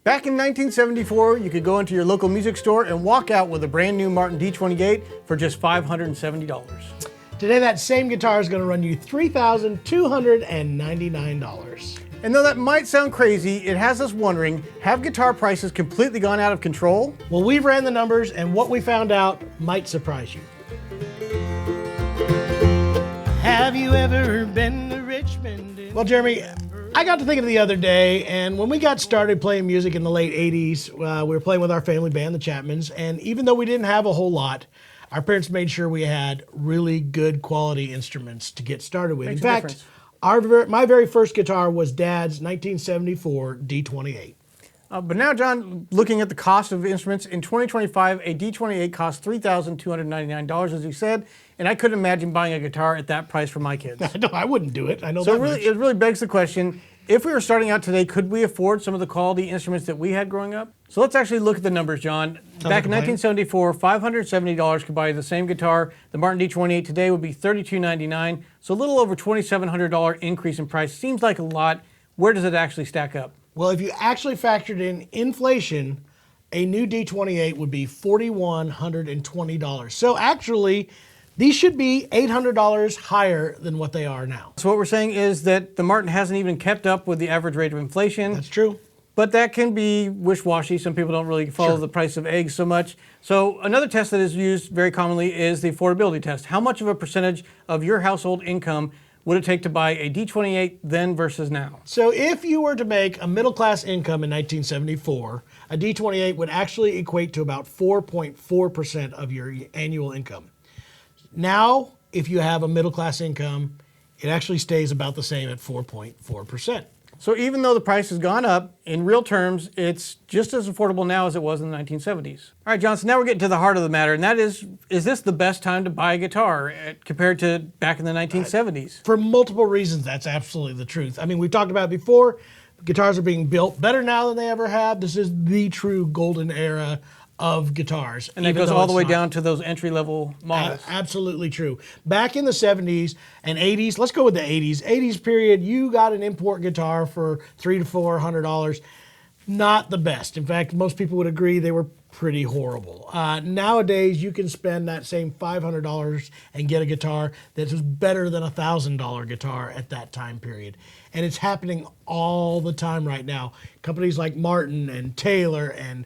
Back in 1974, you could go into your local music store and walk out with a brand new Martin D28 for just $570. Today, that same guitar is going to run you $3,299. And though that might sound crazy, it has us wondering, have guitar prices completely gone out of control? Well, we've ran the numbers, and what we found out might surprise you. Have you ever been to Richmond? Well, Jeremy, I got to thinking the other day, and when we got started playing music in the late 80s, we were playing with our family band, the Chapmans, and even though we didn't have a whole lot, our parents made sure we had really good quality instruments to get started with. Makes in a fact, difference. my very first guitar was Dad's 1974 D28. But now, John, looking at the cost of instruments, in 2025, a D28 costs $3,299, as you said, and I couldn't imagine buying a guitar at that price for my kids. No, I wouldn't do it. I know So that it really begs the question, if we were starting out today, could we afford some of the quality instruments that we had growing up? So let's actually look at the numbers, John. Back in 1974, $570 could buy the same guitar. The Martin D28 today would be $3,299, so a little over $2,700 increase in price. Seems like a lot. Where does it actually stack up? Well, if you actually factored in inflation, a new D28 would be $4,120. So actually, these should be $800 higher than what they are now. So what we're saying is that the Martin hasn't even kept up with the average rate of inflation. That's true. But that can be wish-washy. Some people don't really follow the price of eggs so much. So another test that is used very commonly is the affordability test. How much of a percentage of your household income would it take to buy a D28 then versus now? So if you were to make a middle-class income in 1974, a D28 would actually equate to about 4.4% of your annual income. Now, if you have a middle-class income, it actually stays about the same at 4.4%. So even though the price has gone up, in real terms, it's just as affordable now as it was in the 1970s. All right, John, so now we're getting to the heart of the matter, and that is this the best time to buy a guitar compared to back in the 1970s? For multiple reasons, that's absolutely the truth. I mean, we've talked about it before. Guitars are being built better now than they ever have. This is the true golden era of guitars. And that goes all the way down to those entry-level models. Absolutely true. Back in the 70s and 80s, let's go with the 80s. 80s period, you got an import guitar for $300 to $400. Not the best. In fact, most people would agree they were pretty horrible. Nowadays, you can spend that same $500 and get a guitar that was better than a $1,000 guitar at that time period. And it's happening all the time right now. Companies like Martin and Taylor and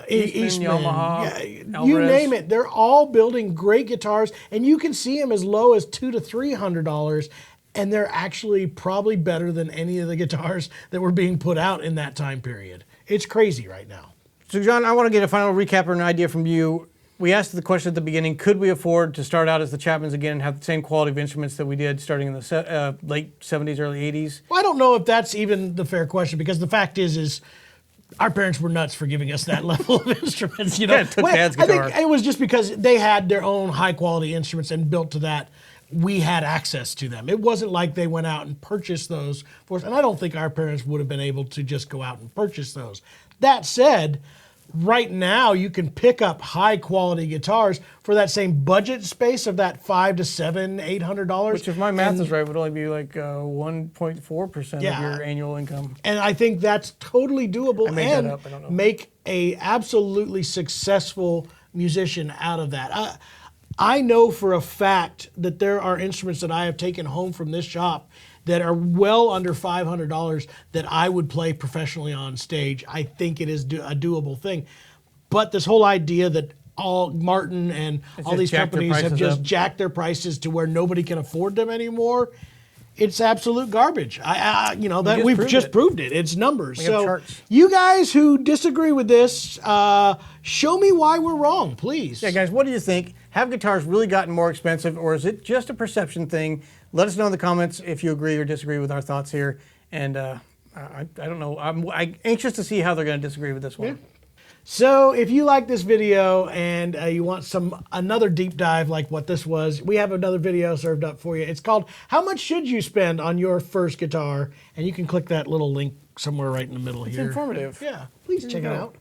Eastman, Yamaha, you name it. They're all building great guitars, and you can see them as low as $200 to $300. And they're actually probably better than any of the guitars that were being put out in that time period. It's crazy right now. So, John, I want to get a final recap or an idea from you. We asked the question at the beginning, could we afford to start out as the Chapmans again and have the same quality of instruments that we did starting in the late 70s, early 80s? Well, I don't know if that's even the fair question, because the fact is our parents were nuts for giving us that level of instruments. You know, Yeah, it took Dad's guitar. I think it was just because they had their own high-quality instruments and built to that. We had access to them. It wasn't like they went out and purchased those for us. And I don't think our parents would have been able to just go out and purchase those. That said, right now you can pick up high quality guitars for that same budget space of that $500 to $800. Which, if my math is right, would only be like 1.4% of your annual income. And I think that's totally doable. I made that up. I don't know. Make a absolutely successful musician out of that. I know for a fact that there are instruments that I have taken home from this shop that are well under $500 that I would play professionally on stage. I think it is a doable thing. But this whole idea that all Martin and all these companies have just jacked their prices to where nobody can afford them anymore, it's absolute garbage. We've just proved it. It's numbers. So you guys who disagree with this, show me why we're wrong, please. Yeah, guys, what do you think? Have guitars really gotten more expensive, or is it just a perception thing? Let us know in the comments if you agree or disagree with our thoughts here. And I don't know. I'm anxious to see how they're going to disagree with this one. Yeah. So if you like this video and you want another deep dive like what this was, we have another video served up for you. It's called How Much Should You Spend on Your First Guitar? And you can click that little link somewhere right in the middle here. It's informative. Yeah, please check it out.